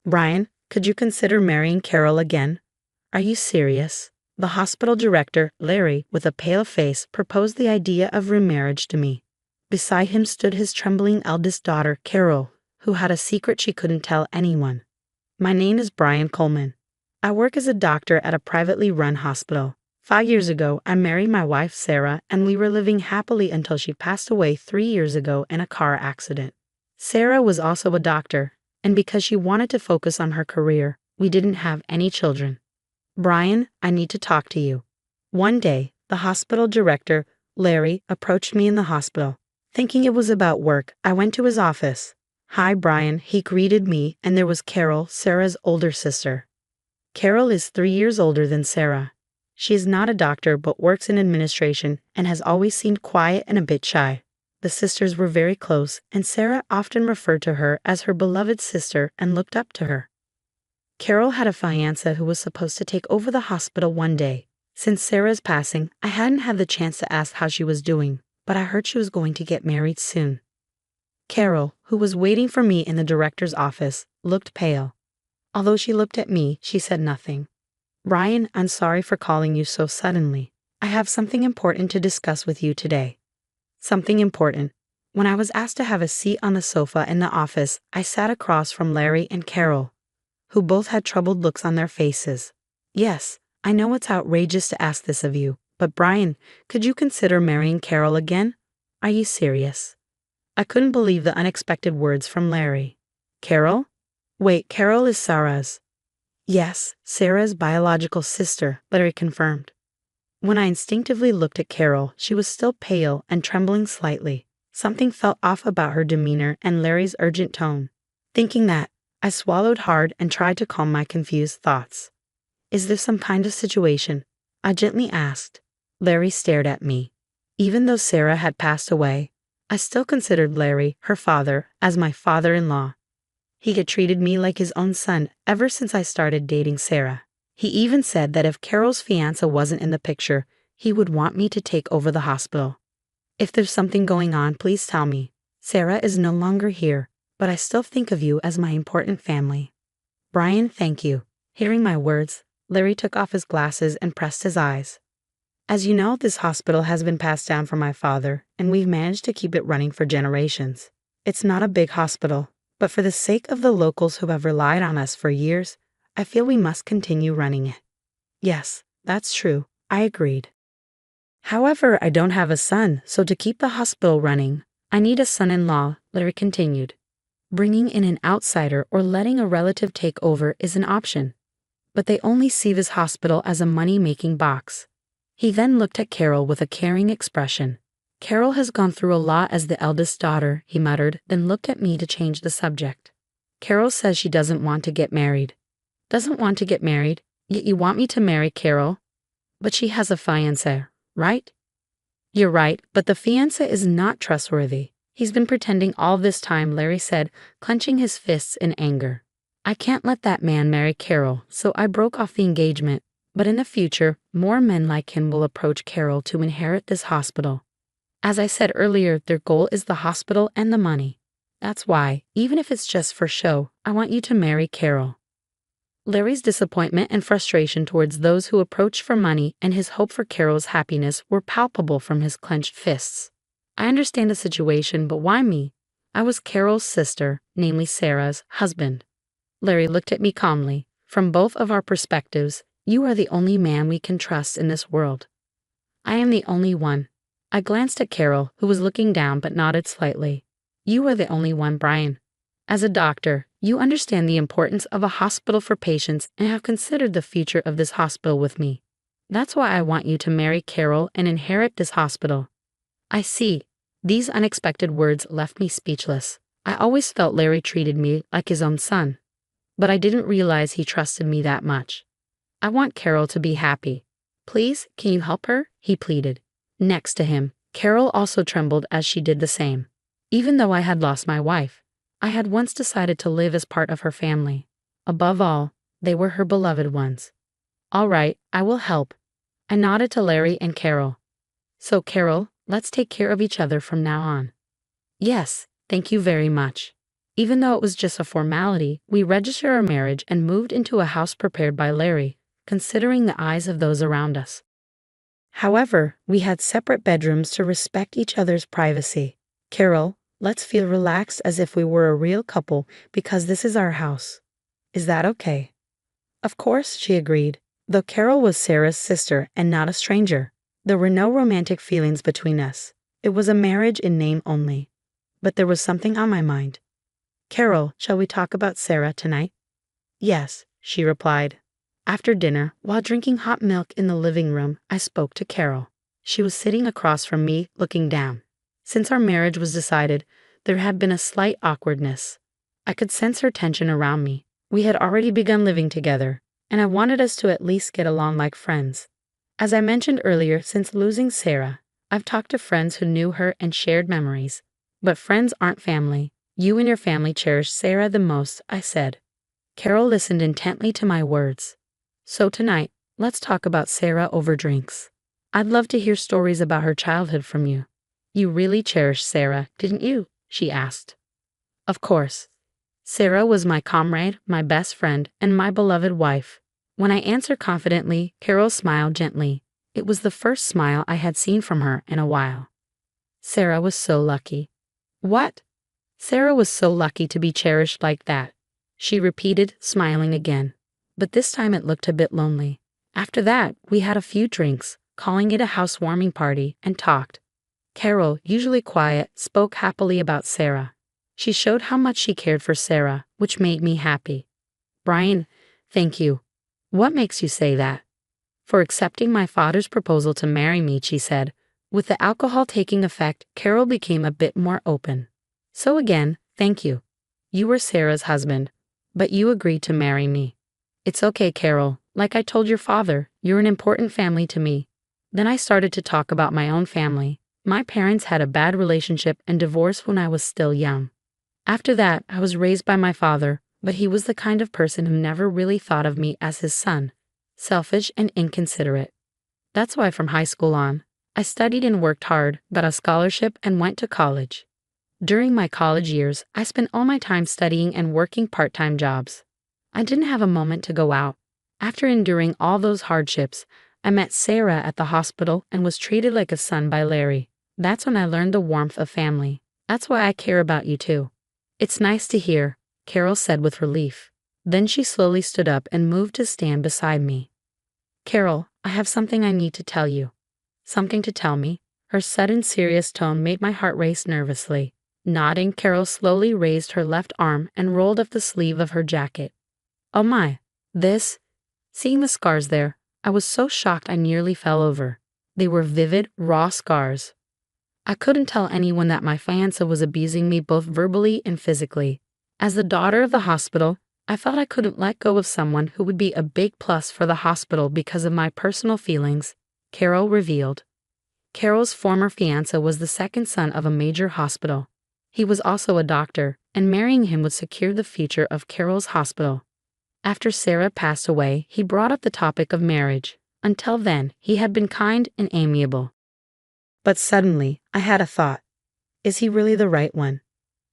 Brian, could you consider marrying Carol again? Are you serious? The hospital director, Larry, with a pale face, proposed the idea of remarriage to me. Beside him stood his trembling eldest daughter, Carol, who had a secret she couldn't tell anyone. My name is Brian Coleman. I work as a doctor at a privately run hospital. 5 years ago, I married my wife, Sarah, and we were living happily until she passed away 3 years ago in a car accident. Sarah was also a doctor, and because she wanted to focus on her career, we didn't have any children. Brian, I need to talk to you. One day, the hospital director, Larry, approached me in the hospital. Thinking it was about work, I went to his office. Hi, Brian, he greeted me, and there was Carol, Sarah's older sister. Carol is 3 years older than Sarah. She is not a doctor but works in administration and has always seemed quiet and a bit shy. The sisters were very close, and Sarah often referred to her as her beloved sister and looked up to her. Carol had a fiancé who was supposed to take over the hospital one day. Since Sarah's passing, I hadn't had the chance to ask how she was doing, but I heard she was going to get married soon. Carol, who was waiting for me in the director's office, looked pale. Although she looked at me, she said nothing. Brian, I'm sorry for calling you so suddenly. I have something important to discuss with you today. Something important. When I was asked to have a seat on the sofa in the office, I sat across from Larry and Carol, who both had troubled looks on their faces. Yes, I know it's outrageous to ask this of you, but Brian, could you consider marrying Carol again? Are you serious? I couldn't believe the unexpected words from Larry. Carol? Wait, Carol is Sarah's. Yes, Sarah's biological sister, Larry confirmed. When I instinctively looked at Carol, she was still pale and trembling slightly. Something felt off about her demeanor and Larry's urgent tone. Thinking that, I swallowed hard and tried to calm my confused thoughts. Is there some kind of situation? I gently asked. Larry stared at me. Even though Sarah had passed away, I still considered Larry, her father, as my father-in-law. He had treated me like his own son ever since I started dating Sarah. He even said that if Carol's fiancé wasn't in the picture, he would want me to take over the hospital. If there's something going on, please tell me. Sarah is no longer here, but I still think of you as my important family. Brian, thank you. Hearing my words, Larry took off his glasses and pressed his eyes. As you know, this hospital has been passed down from my father, and we've managed to keep it running for generations. It's not a big hospital, but for the sake of the locals who have relied on us for years, I feel we must continue running it. Yes, that's true, I agreed. However, I don't have a son, so to keep the hospital running, I need a son-in-law, Larry continued. Bringing in an outsider or letting a relative take over is an option, but they only see this hospital as a money-making box. He then looked at Carol with a caring expression. Carol has gone through a lot as the eldest daughter, he muttered, then looked at me to change the subject. Carol says she doesn't want to get married. Doesn't want to get married? Yet you want me to marry Carol? But she has a fiancé, right? You're right, but the fiancé is not trustworthy. He's been pretending all this time, Larry said, clenching his fists in anger. I can't let that man marry Carol, so I broke off the engagement. But in the future, more men like him will approach Carol to inherit this hospital. As I said earlier, their goal is the hospital and the money. That's why, even if it's just for show, I want you to marry Carol. Larry's disappointment and frustration towards those who approached for money and his hope for Carol's happiness were palpable from his clenched fists. I understand the situation, but why me? I was Carol's sister, namely Sarah's, husband. Larry looked at me calmly. From both of our perspectives, you are the only man we can trust in this world. I am the only one. I glanced at Carol, who was looking down but nodded slightly. You are the only one, Brian. As a doctor, you understand the importance of a hospital for patients and have considered the future of this hospital with me. That's why I want you to marry Carol and inherit this hospital. I see. These unexpected words left me speechless. I always felt Larry treated me like his own son, but I didn't realize he trusted me that much. I want Carol to be happy. Please, can you help her? He pleaded. Next to him, Carol also trembled as she did the same. Even though I had lost my wife, I had once decided to live as part of her family. Above all, they were her beloved ones. All right, I will help. I nodded to Larry and Carol. So Carol, let's take care of each other from now on. Yes, thank you very much. Even though it was just a formality, we registered our marriage and moved into a house prepared by Larry, considering the eyes of those around us. However, we had separate bedrooms to respect each other's privacy. Carol, let's feel relaxed as if we were a real couple because this is our house. Is that okay? Of course, she agreed. Though Carol was Sarah's sister and not a stranger, there were no romantic feelings between us. It was a marriage in name only. But there was something on my mind. Carol, shall we talk about Sarah tonight? Yes, she replied. After dinner, while drinking hot milk in the living room, I spoke to Carol. She was sitting across from me, looking down. Since our marriage was decided, there had been a slight awkwardness. I could sense her tension around me. We had already begun living together, and I wanted us to at least get along like friends. As I mentioned earlier, since losing Sarah, I've talked to friends who knew her and shared memories. But friends aren't family. You and your family cherish Sarah the most, I said. Carol listened intently to my words. So tonight, let's talk about Sarah over drinks. I'd love to hear stories about her childhood from you. You really cherished Sarah, didn't you? She asked. Of course. Sarah was my comrade, my best friend, and my beloved wife. When I answered confidently, Carol smiled gently. It was the first smile I had seen from her in a while. Sarah was so lucky. What? Sarah was so lucky to be cherished like that, she repeated, smiling again. But this time it looked a bit lonely. After that, we had a few drinks, calling it a housewarming party, and talked. Carol, usually quiet, spoke happily about Sarah. She showed how much she cared for Sarah, which made me happy. Brian, thank you. What makes you say that? For accepting my father's proposal to marry me, she said. With the alcohol taking effect, Carol became a bit more open. So again, thank you. You were Sarah's husband, but you agreed to marry me. It's okay, Carol. Like I told your father, you're an important family to me. Then I started to talk about my own family. My parents had a bad relationship and divorced when I was still young. After that, I was raised by my father, but he was the kind of person who never really thought of me as his son, selfish and inconsiderate. That's why from high school on, I studied and worked hard, got a scholarship, and went to college. During my college years, I spent all my time studying and working part-time jobs. I didn't have a moment to go out. After enduring all those hardships, I met Sarah at the hospital and was treated like a son by Larry. That's when I learned the warmth of family. That's why I care about you too. It's nice to hear, Carol said with relief. Then she slowly stood up and moved to stand beside me. Carol, I have something I need to tell you. Something to tell me? Her sudden serious tone made my heart race nervously. Nodding, Carol slowly raised her left arm and rolled up the sleeve of her jacket. Oh my, this? Seeing the scars there, I was so shocked I nearly fell over. They were vivid, raw scars. I couldn't tell anyone that my fiancé was abusing me both verbally and physically. As the daughter of the hospital, I felt I couldn't let go of someone who would be a big plus for the hospital because of my personal feelings, Carol revealed. Carol's former fiancé was the second son of a major hospital. He was also a doctor, and marrying him would secure the future of Carol's hospital. After Sarah passed away, he brought up the topic of marriage. Until then, he had been kind and amiable. But suddenly, I had a thought. Is he really the right one?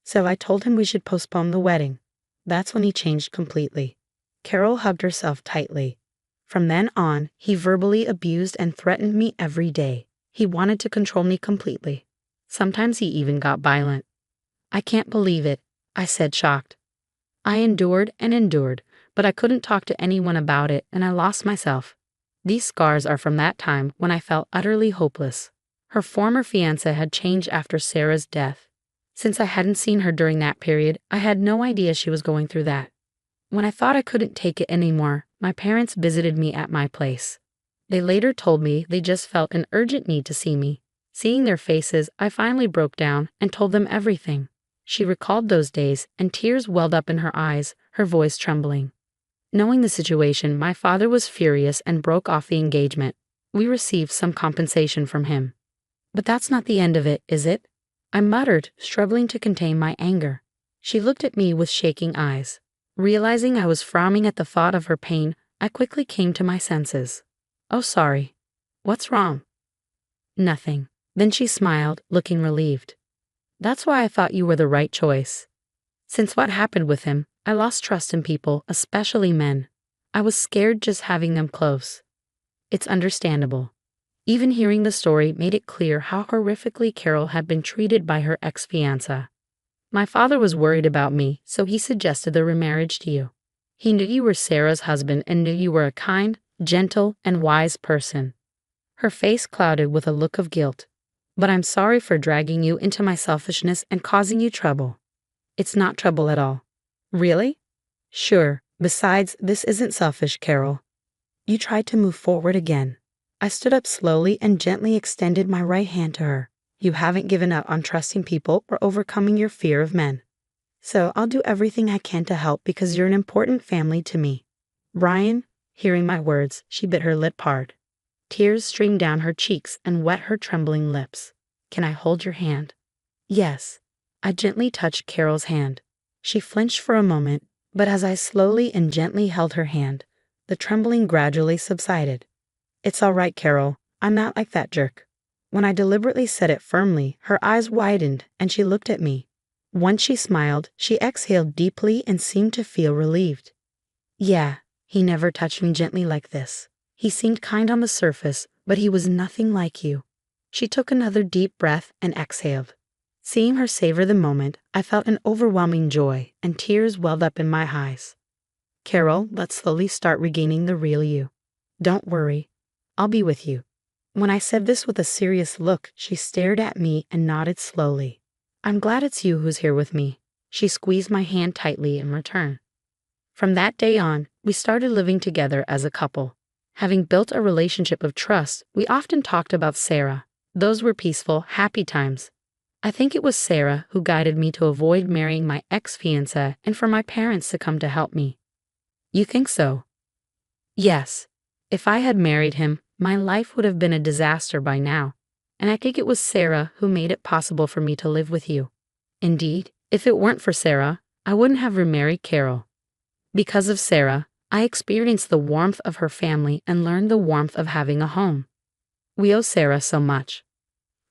So I told him we should postpone the wedding. That's when he changed completely. Carol hugged herself tightly. From then on, he verbally abused and threatened me every day. He wanted to control me completely. Sometimes he even got violent. I can't believe it, I said, shocked. I endured and endured, but I couldn't talk to anyone about it, and I lost myself. These scars are from that time when I felt utterly hopeless. Her former fiancé had changed after Sarah's death. Since I hadn't seen her during that period, I had no idea she was going through that. When I thought I couldn't take it anymore, my parents visited me at my place. They later told me they just felt an urgent need to see me. Seeing their faces, I finally broke down and told them everything. She recalled those days, and tears welled up in her eyes, her voice trembling. Knowing the situation, my father was furious and broke off the engagement. We received some compensation from him. But that's not the end of it, is it? I muttered, struggling to contain my anger. She looked at me with shaking eyes. Realizing I was frowning at the thought of her pain, I quickly came to my senses. Oh, sorry. What's wrong? Nothing. Then she smiled, looking relieved. That's why I thought you were the right choice. Since what happened with him, I lost trust in people, especially men. I was scared just having them close. It's understandable. Even hearing the story made it clear how horrifically Carol had been treated by her ex-fiancé. My father was worried about me, so he suggested the remarriage to you. He knew you were Sarah's husband and knew you were a kind, gentle, and wise person. Her face clouded with a look of guilt. But I'm sorry for dragging you into my selfishness and causing you trouble. It's not trouble at all. Really? Sure. Besides, this isn't selfish, Carol. You tried to move forward again. I stood up slowly and gently extended my right hand to her. You haven't given up on trusting people or overcoming your fear of men. So I'll do everything I can to help because you're an important family to me. Brian, hearing my words, she bit her lip hard. Tears streamed down her cheeks and wet her trembling lips. Can I hold your hand? Yes. I gently touched Carol's hand. She flinched for a moment, but as I slowly and gently held her hand, the trembling gradually subsided. It's all right, Carol. I'm not like that jerk. When I deliberately said it firmly, her eyes widened and she looked at me. Once she smiled, she exhaled deeply and seemed to feel relieved. Yeah, he never touched me gently like this. He seemed kind on the surface, but he was nothing like you. She took another deep breath and exhaled. Seeing her savor the moment, I felt an overwhelming joy, and tears welled up in my eyes. Carol, let's slowly start regaining the real you. Don't worry. I'll be with you. When I said this with a serious look, she stared at me and nodded slowly. I'm glad it's you who's here with me. She squeezed my hand tightly in return. From that day on, we started living together as a couple. Having built a relationship of trust, we often talked about Sarah. Those were peaceful, happy times. I think it was Sarah who guided me to avoid marrying my ex-fiancé and for my parents to come to help me. You think so? Yes. If I had married him, my life would have been a disaster by now, and I think it was Sarah who made it possible for me to live with you. Indeed, if it weren't for Sarah, I wouldn't have remarried Carol. Because of Sarah, I experienced the warmth of her family and learned the warmth of having a home. We owe Sarah so much.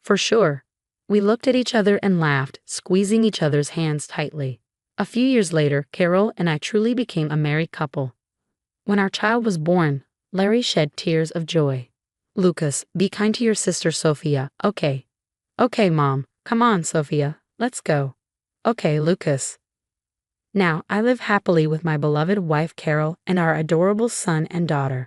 For sure. We looked at each other and laughed, squeezing each other's hands tightly. A few years later, Carol and I truly became a married couple. When our child was born, Larry shed tears of joy. Lucas, be kind to your sister Sophia, okay? Okay, Mom. Come on, Sophia. Let's go. Okay, Lucas. Now, I live happily with my beloved wife Carol and our adorable son and daughter.